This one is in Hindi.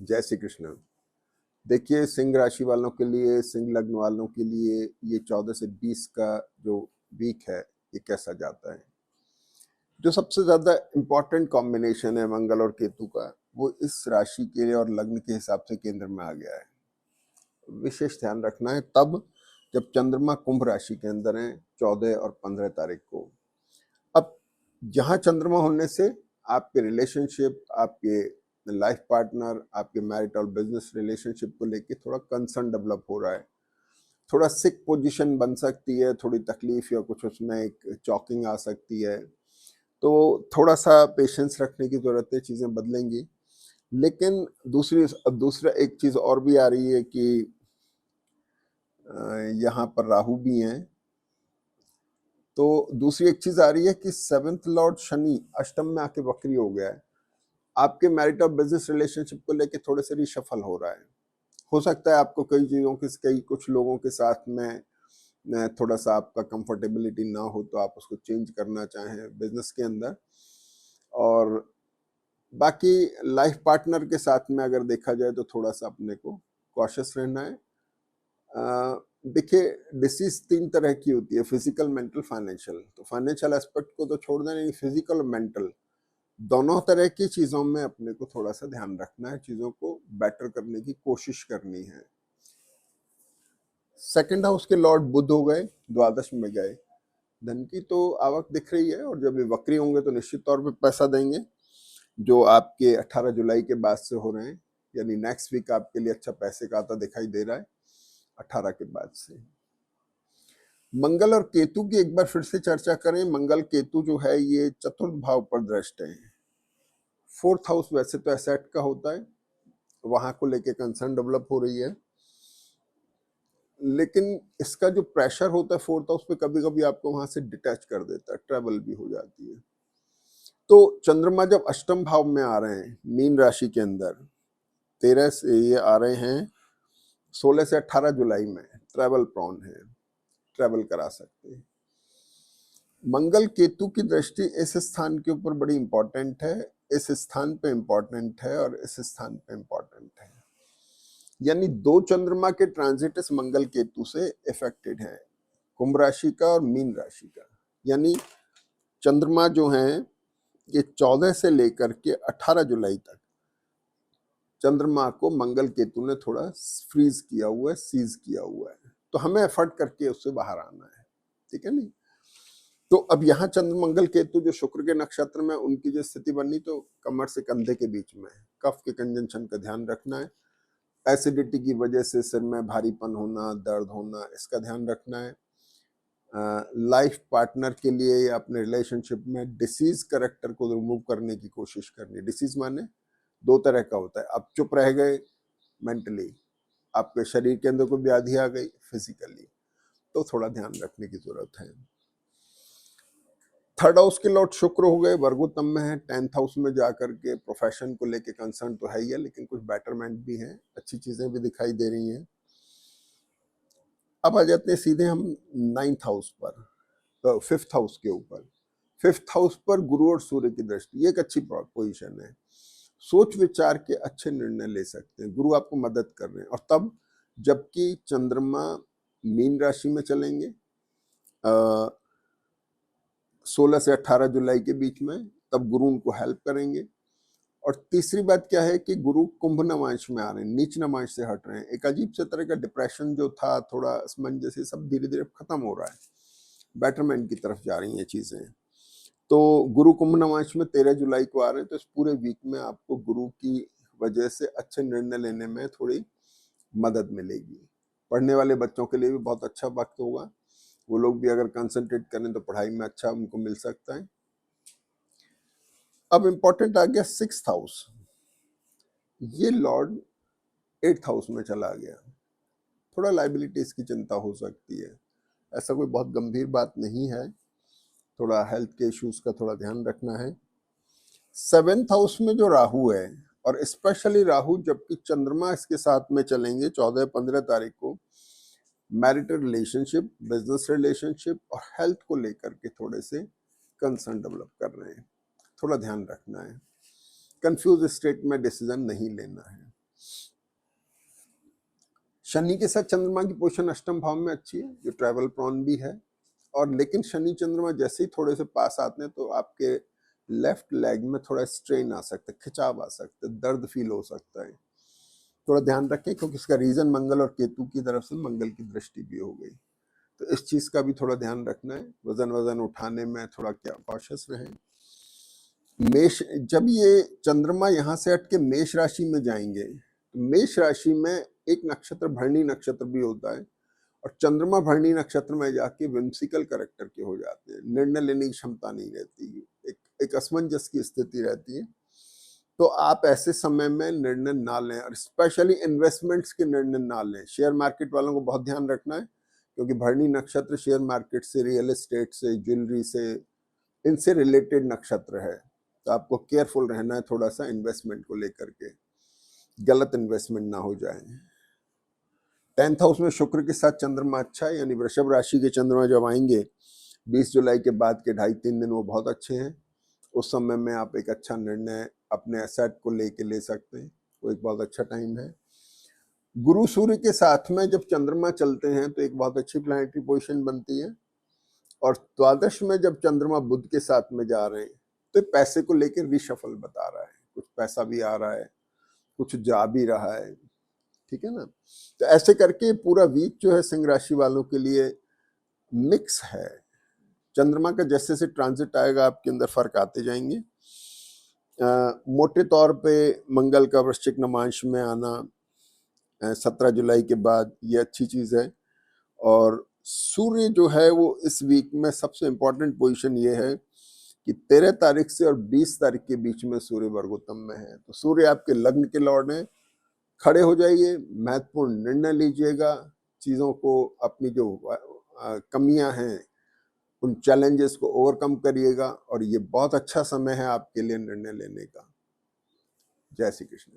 जय श्री कृष्ण। देखिए, सिंह राशि वालों के लिए, सिंह लग्न वालों के लिए ये 14 से 20 का जो वीक है, ये कैसा जाता है। जो सबसे ज़्यादा इम्पॉर्टेंट कॉम्बिनेशन है मंगल और केतु का, वो इस राशि के और लग्न के हिसाब से केंद्र में आ गया है। विशेष ध्यान रखना है तब जब चंद्रमा कुंभ राशि के अंदर है 14 और 15 तारीख को। अब जहाँ चंद्रमा होने से आपके रिलेशनशिप, आपके लाइफ पार्टनर, आपके मैरिट और बिजनेस रिलेशनशिप को लेके थोड़ा कंसर्न डेवलप हो रहा है। थोड़ा सिक पोजीशन बन सकती है, थोड़ी तकलीफ या कुछ उसमें एक चॉकिंग आ सकती है, तो थोड़ा सा पेशेंस रखने की जरूरत है, चीजें बदलेंगी। लेकिन दूसरा एक चीज और भी आ रही है कि यहाँ पर राहु भी हैं, तो दूसरी एक चीज आ रही है कि 7th लॉर्ड शनि अष्टम में आके वक्री हो गया है। आपके मैरिट और बिजनेस रिलेशनशिप को लेके थोड़े से रिशफल हो रहा है। हो सकता है आपको कुछ लोगों के साथ में थोड़ा सा आपका कंफर्टेबिलिटी ना हो, तो आप उसको चेंज करना चाहें बिजनेस के अंदर। और बाकी लाइफ पार्टनर के साथ में अगर देखा जाए तो थोड़ा सा अपने को कॉशियस रहना है। देखिए, डिसीज 3 तरह की होती है, फिजिकल, मेंटल, फाइनेंशियल। तो फाइनेंशियल एस्पेक्ट को तो छोड़ देना, फिजिकल और मेंटल दोनों तरह की चीजों में अपने को थोड़ा सा ध्यान रखना है, चीजों को बेटर करने की कोशिश करनी है। सेकंड हाउस के लॉर्ड बुध हो गए, द्वादश में गए। धन की तो आवक दिख रही है, और जब ये वक्री होंगे तो निश्चित तौर पे पैसा देंगे, जो आपके 18 जुलाई के बाद से हो रहे हैं। यानी नेक्स्ट वीक आपके लिए अच्छा पैसे का आता दिखाई दे रहा है 18 के बाद से। मंगल और केतु की एक बार फिर से चर्चा करें। मंगल केतु जो है ये चतुर्थ भाव पर दृष्ट है। 4th हाउस वैसे तो एसेट का होता है, वहां को लेके कंसर्न डेवलप हो रही है, लेकिन इसका जो प्रेशर होता है 4th हाउस पे, कभी कभी आपको वहां से डिटैच कर देता है, ट्रेवल भी हो जाती है। तो चंद्रमा जब अष्टम भाव में आ रहे हैं मीन राशि के अंदर, 13 से ये आ रहे हैं 16 से 18 जुलाई में, ट्रेवल प्रॉन है, ट्रेवल करा सकते हैं। मंगल केतु की दृष्टि इस स्थान के ऊपर बड़ी इंपॉर्टेंट है, इस स्थान पे इंपॉर्टेंट है, और इस स्थान पे इंपॉर्टेंट है। यानी 2 चंद्रमा के ट्रांजिट इस मंगल केतु से इफेक्टेड है, कुंभ राशि का और मीन राशि का। यानी चंद्रमा जो हैं ये 14 से लेकर के 18 जुलाई तक चंद्रमा को मंगल केतु ने थोड़ा फ्रीज किया हुआ है, सीज किया हुआ है, तो हमें एफर्ट करके उससे बाहर आना है, ठीक है नहीं। तो अब यहाँ चंद्र मंगल केतु जो शुक्र के नक्षत्र में, उनकी जो स्थिति बनी तो कमर से कंधे के बीच में, कफ के कंजंक्शन का ध्यान रखना है। एसिडिटी की वजह से सिर में भारीपन होना, दर्द होना, इसका ध्यान रखना है। लाइफ पार्टनर के लिए या अपने रिलेशनशिप में डिसीज करेक्टर को रिमूव करने की कोशिश करनी है। डिसीज माने 2 तरह का होता है, आप चुप रह गए मेंटली, आपके शरीर के अंदर कोई व्याधि आ गई फिजिकली, तो थोड़ा ध्यान रखने की जरूरत है। 3rd हाउस के लॉर्ड शुक्र हो गए, वर्गोत्तम में है, 10th हाउस में जाकर के प्रोफेशन को लेके कंसर्न तो है ही है, लेकिन कुछ बेटरमेंट भी है, अच्छी चीजें भी दिखाई दे रही हैं। अब आ जाते हैं सीधे हम 9th हाउस पर, तो 5th हाउस के ऊपर। 5th हाउस पर गुरु और सूर्य की दृष्टि, ये एक अच्छी पोजीशन है। सोच विचार के अच्छे निर्णय ले सकते हैं, गुरु आपको मदद कर रहे हैं। और तब जबकि चंद्रमा मीन राशि में चलेंगे 16 से 18 जुलाई के बीच में, तब गुरु उनको हेल्प करेंगे। और तीसरी बात क्या है कि गुरु कुंभ नवांश में आ रहे हैं, नीच नवांश से हट रहे हैं। एक अजीब से तरह का डिप्रेशन जो था, थोड़ा असमंजस, सब धीरे धीरे खत्म हो रहा है, बेटरमेंट की तरफ जा रही हैं चीजें। तो गुरु कुंभ नवांश में 13 जुलाई को आ रहे हैं, तो इस पूरे वीक में आपको गुरु की वजह से अच्छे निर्णय लेने में थोड़ी मदद मिलेगी। पढ़ने वाले बच्चों के लिए भी बहुत अच्छा वक्त होगा, वो लोग भी अगर कंसंट्रेट करें तो पढ़ाई में अच्छा उनको मिल सकता है। अब इंपॉर्टेंट आ गया 6th हाउस, ये लॉर्ड 8th हाउस में चला गया। थोड़ा लाइबिलिटीज की चिंता हो सकती है, ऐसा कोई बहुत गंभीर बात नहीं है, थोड़ा हेल्थ के इश्यूज का थोड़ा ध्यान रखना है। 7th हाउस में जो राहु है, और स्पेशली राहु जबकि चंद्रमा इसके साथ में चलेंगे 14-15 तारीख को, मैरिटल रिलेशनशिप, बिजनेस रिलेशनशिप और हेल्थ को लेकर के थोड़े से कंसर्न डेवलप कर रहे हैं, थोड़ा ध्यान रखना है। कंफ्यूज स्टेट में डिसीजन नहीं लेना है। शनि के साथ चंद्रमा की पोजीशन अष्टम भाव में अच्छी है, जो ट्रैवल प्रॉन भी है। और लेकिन शनि चंद्रमा जैसे ही थोड़े से पास आते हैं तो आपके लेफ्ट लेग में थोड़ा स्ट्रेन आ सकता है, खिंचाव आ सकता है, दर्द फील हो सकता है। थोड़ा ध्यान रखें, क्योंकि इसका रीजन मंगल और केतु की तरफ से मंगल की दृष्टि भी हो गई, तो इस चीज का भी थोड़ा ध्यान रखना है। वजन उठाने में थोड़ा क्या कॉशियस रहें। मेष, जब ये चंद्रमा यहाँ से हट के मेष राशि में जाएंगे, तो मेष राशि में एक नक्षत्र भरणी नक्षत्र भी होता है, और चंद्रमा भरणी नक्षत्र में जाके विम्सिकल कैरेक्टर के हो जाते हैं, निर्णय लेने की क्षमता नहीं रहती, एक असमंजस की स्थिति रहती है। तो आप ऐसे समय में निर्णय ना लें, और स्पेशली इन्वेस्टमेंट्स के निर्णय ना लें। शेयर मार्केट वालों को बहुत ध्यान रखना है, क्योंकि भरणी नक्षत्र शेयर मार्केट से, रियल एस्टेट से, ज्वेलरी से, इनसे रिलेटेड नक्षत्र है। तो आपको केयरफुल रहना है थोड़ा सा इन्वेस्टमेंट को लेकर के, गलत इन्वेस्टमेंट ना हो जाए। 10th हाउस में शुक्र के साथ चंद्रमा अच्छा है, यानी वृषभ राशि के चंद्रमा जब आएंगे 20 जुलाई के बाद के 2.5-3 दिन वो बहुत अच्छे हैं। उस समय में आप एक अच्छा निर्णय अपने एसेट को लेके ले सकते हैं, वो एक बहुत अच्छा टाइम है। गुरु सूर्य के साथ में जब चंद्रमा चलते हैं तो एक बहुत अच्छी प्लैनेटरी पोजीशन बनती है। और द्वादश में जब चंद्रमा बुध के साथ में जा रहे हैं तो पैसे को लेकर रिशफल बता रहा है, कुछ पैसा भी आ रहा है, कुछ जा भी रहा है, ठीक है ना। तो ऐसे करके पूरा वीक जो है सिंह राशि वालों के लिए मिक्स है। चंद्रमा का जैसे जैसे ट्रांजिट आएगा आपके अंदर फर्क आते जाएंगे। मोटे तौर पे मंगल का वृश्चिक नमांश में आना 17 जुलाई के बाद ये अच्छी चीज है। और सूर्य जो है वो इस वीक में सबसे इम्पोर्टेंट पोजीशन ये है कि 13 तारीख से और 20 तारीख के बीच में सूर्य वर्गोत्तम में है। तो सूर्य आपके लग्न के लॉर्ड हैं, खड़े हो जाइए, महत्वपूर्ण निर्णय लीजिएगा, चीजों को, अपनी जो कमियां हैं उन चैलेंजेस को ओवरकम करिएगा, और ये बहुत अच्छा समय है आपके लिए निर्णय लेने का। जय श्री कृष्ण।